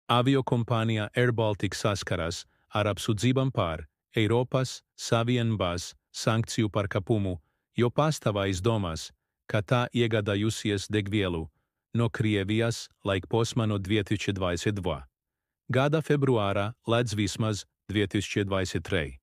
Aviokompānija Air Baltic saskaras ar apsūdzībām par Eiropas Savienības sankciju pārkāpumu, jo pastāv aizdomas, ka tā iegādājusies degvielu no Krievijas laikposmā no 2022. gada februāra līdz vismaz 2023.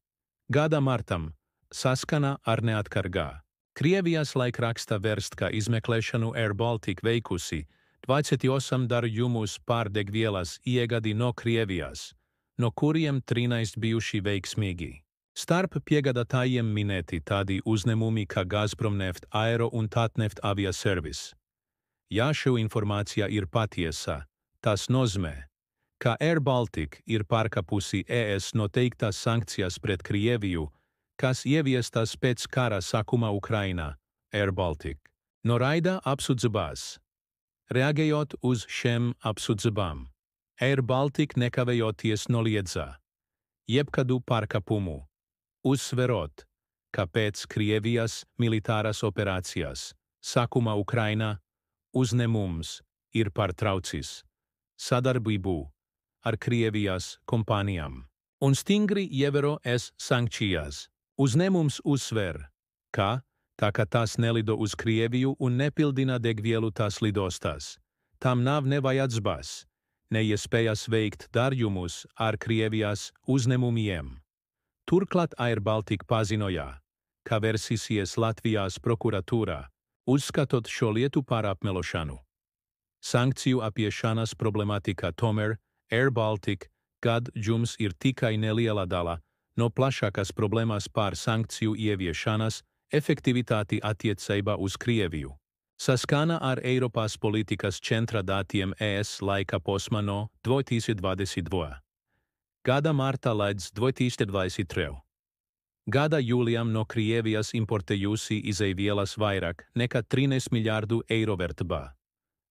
gada martam saskaņā ar neatkarīgā Krievijas laikraksta vērstka izmeklēšanu Air Baltic veikusi 28 darījumus par degvielas iegādi no Krievijas, no kuriem 13 bijuši veiksmīgi. Starp piegādātājiem minēti tādi uzņēmumi kā Gazprom Neft Aero un Tatneft Aviaservice. Ja šī informācija ir patiesa, tas nozīmē, ka Air Baltic ir pārkāpusi ES noteiktas sankcijas pret Krieviju, kas ieviestas pēc kara sākuma Ukrainā. Air Baltic noraida apsūdzības. Reaģējot uz šiem apsūdzībām, Air Baltic nekavējoties noliedza jebkādu pārkāpumu, uzsverot, ka pēc Krievijas militārās operācijas sākuma Ukrainā uzņēmums ir pārtraucis sadarbību ar Krievijas kompānijām un stingri ievēro ES sankcijas. Uzņēmums uzsver, ka tā kā tas nelido uz Krieviju un nepildina degvielu tās lidostās, tam nav nevajadzības, neiespējas veikt darījumus ar Krievijas uzņēmumiem. Turklāt Air Baltic paziņoja, ka vērsīsies Latvijas prokuratūrā, uzskatot šo lietu par apmelošanu. Sankciju apiešanas problemātika tomēr Air Baltic gadījums ir tikai neliela daļa no plašākas problēmas par sankciju ieviešanas efektivitāti attiecībā uz Krieviju. Saskaņā ar Eiropas politikas centra datiem ES laika posmā no 2022. gada marta līdz 2023. gada jūlijam no Krievijas importējusi izeivielas vairāk nekā 3 miljārdu eiro vērtībā.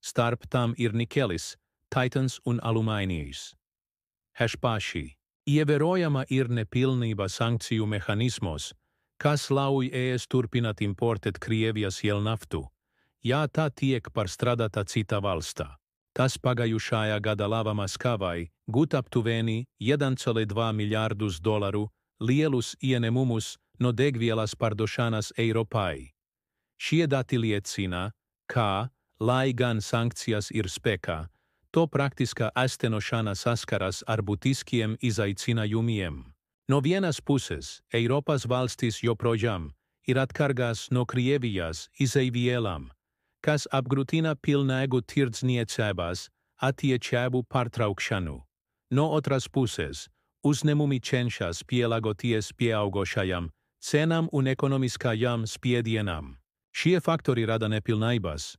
Starp tam ir nikelis, titans un alumīnijs. Paši ievērojama ir nepilnība sankciju mehānismos, kas ļauj ES turpināt importēt Krievijas jelnaftu, ja tā tiek pārstrādāta citā valstā. Tas pagājušajā gadā ļāva Maskavai gūt aptuveni 1,2 miljārdus dolāru lielus ieņēmumus no degvielas pārdošanas Eiropai. Šie dati liecina, ka, lai gan sankcijas ir spēkā, to praktiskā īstenošana saskaras ar būtiskiem izaicinājumiem. No vienas puses, Eiropas valstis joprojām ir atkarīgas no Krievijas izeivielām, kas apgrūtina pilnīgu tirdzniecības attiecību pārtraukšanu. No otras puses, uzņēmumi cenšas pielāgoties pieaugošajām cenām un ekonomiskajām spiedienam. Šie faktori rada nepilnības,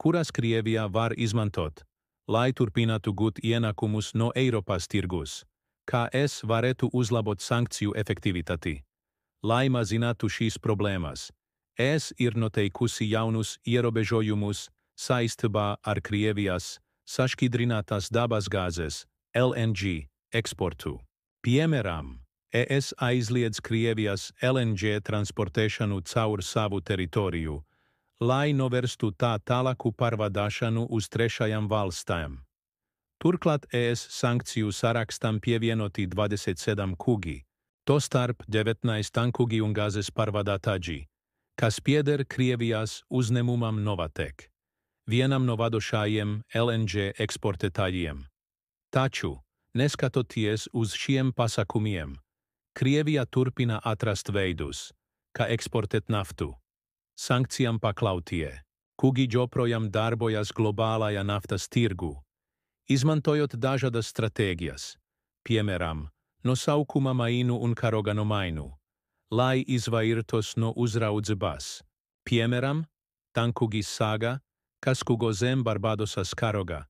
kuras Krievija var izmantot, lai turpinātu gūt ienākumus no Eiropas tirgus, kā es varētu uzlabot sankciju efektivitāti. Lai mazinātu šīs problēmas, es ir noteikusi jaunus ierobežojumus saistībā ar Krievijas sašķidrinātās dabas gāzes LNG eksportu. Piemēram, ES aizliedz Krievijas LNG transportēšanu caur savu teritoriju, lai novērstu tā tālāku pārvadāšanu uz trešajām valstīm. Turklāt ES sankciju sarakstam pievienoti 27 kuģi, tostarp 19 tankkuģi un gāzes pārvadātāji, kas pieder Krievijas uzņēmumam Novatek, vienam no vadošajiem LNG eksportētājiem. Taču, neskatoties uz šiem pasākumiem, Krievija turpina atrast veidus, kā eksportēt naftu. Sankcijām pakļautie kuģi joprojām darbojas globālajā naftas tirgu, izmantojot dažādas stratēģijas, piemēram, nosaukuma maiņu un karoganu maiņu, lai izvairītos no uzraudzības. Piemēram, tankkuģis Saga, kas kuģo zem Barbadosas karoga,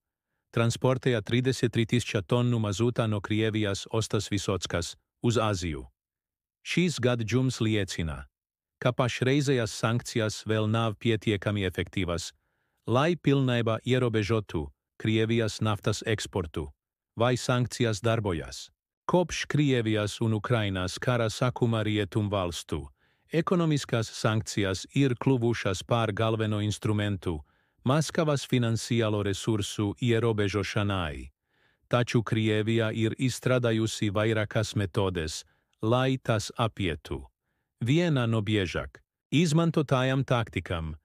transportēja 33,000 tonu mazuta no Krievijas ostas Visotskas uz Aziju. Šīs gadījums liecina, ka pašreizējās sankcijas vēl nav pietiekami efektīvas, lai pilnībā ierobežotu Krievijas naftas eksportu, vai sankcijas darbojas. Kopš Krievijas un Ukrainas kara sākuma rietumvalstu, ekonomiskās sankcijas ir kļuvušas par galveno instrumentu Maskavas finansiālo resursu ierobežošanai. taču Krievija ir izstrādājusi vairākas metodes, lai tas apietu. Viena no biežāk izmantotajām taktikām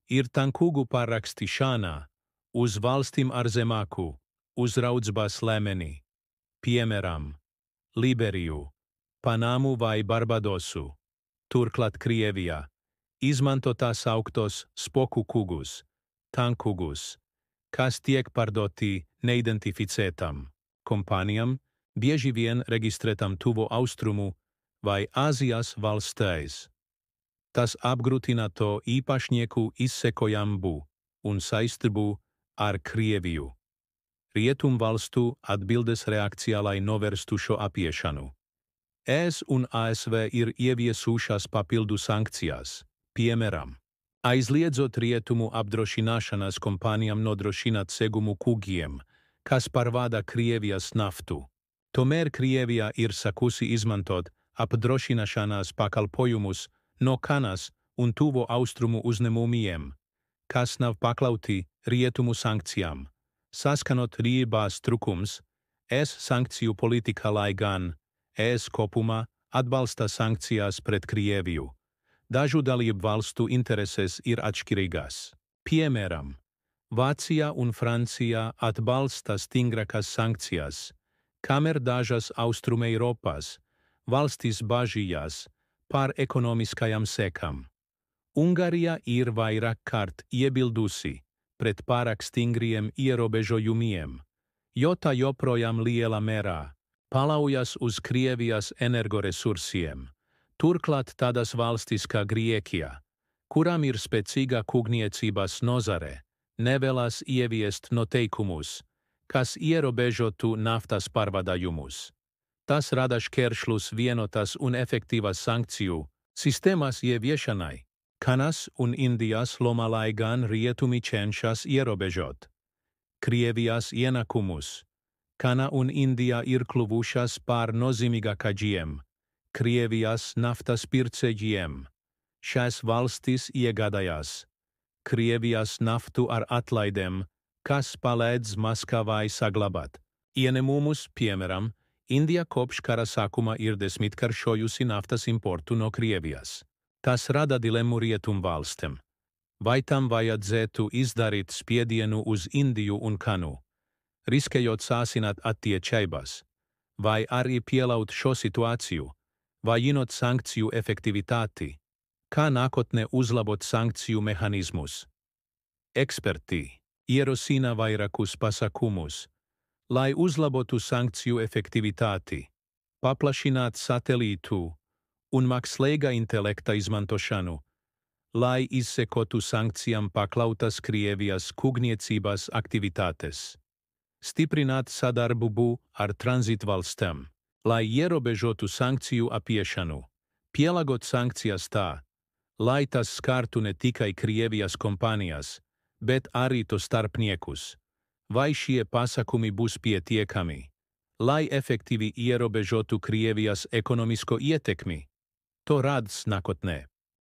ir tankugu pārrakstīšana uz valstīm ar zemāku uzraudzības līmeni, piemēram, Liberiju, Panamu vai Barbadosu. Turklāt Krievijā izmanto tā sauktos spoku kugus, tankugus, kas tiek pārdoti neidentificētām kompānijām, bieži vien reģistrētām Tuvo Austrumu vai Āzijas valstīs. Tas apgrūtinātu īpašnieku izsekojamību un saistību ar Krieviju. Rietumvalstu atbildes reakcijā, lai novērstu šo apiešanu. ES un ASV ir ieviesušas papildu sankcijas, piemēram, aizliedzot rietumu apdrošināšanas kompānijām nodrošināt segumu kugiem, kas pārvada Krievijas naftu. Tomēr Krievija ir sākusi izmantot apdrošināšanas pakalpojumus no Kanas un Tuvo Austrumu uzņēmumiem, kas nav pakļauti rietumu sankcijām. Saskanot rīcības trūkums, ES sankciju politika, lai gan ES kopumā atbalsta sankcijas pret Krieviju. Dažu dalību valstu intereses ir atšķirīgas. Piemēram, Vācija un Francija atbalsta stingrākas sankcijas, kamēr dažas Austrumeiropas valstis bažījās par ekonomiskajām sekām. Ungārija ir vairāk kārt iebildusi pret pārāk stingriem ierobežojumiem, jo tā joprojām lielā mērā paļaujas uz Krievijas energoresursiem. Turklāt tādas valstis kā Grieķija, kurām ir spēcīga kūrniecības nozare, nevēlas ieviest noteikumus, kas ierobežotu naftas pārvadājumus. Tas rada šķēršļus vienotas un efektīvas sankciju sistēmas ieviešanai. Kanas un Indijas loma, lai gan rietumi cenšas ierobežot Krievijas ienākumus. Kana un Indija ir kļuvušas par nozīmīgākajiem Krievijas naftas pircējiem. Šās valstis iegādājās Krievijas naftu ar atlaidēm, kas palīdz Maskavai saglabāt ieņēmumus, piemēram, Indija kopš kara sākuma ir desmitkāršojusi naftas importu no Krievijas. Tas rada dilemmu rietumvalstīm. Vai tam vajadzētu izdarīt spiedienu uz Indiju un Kanu, riskējot sāsināt attiecības, vai arī pieļaut šo situāciju, vājinot sankciju efektivitāti, kā nākotnē uzlabot sankciju mehānismus. Eksperti ierosina vairākus pasākumus, lai uzlabotu sankciju efektivitāti, paplašināt satelītu un mākslīgā intelekta izmantošanu, lai izsekotu sankcijām pakļautas Krievijas kūrniecības aktivitātes. Stiprināt sadarbību ar tranzitvalstīm, lai ierobežotu sankciju apiešanu, pielāgot sankcijas tā, lai tas skartu ne tikai Krievijas kompānijas, bet arī to starpniekus. Vai šie pasākumi būs pietiekami, lai efektīvi ierobežotu Krievijas ekonomisko ietekmi? To rādz nākotnē.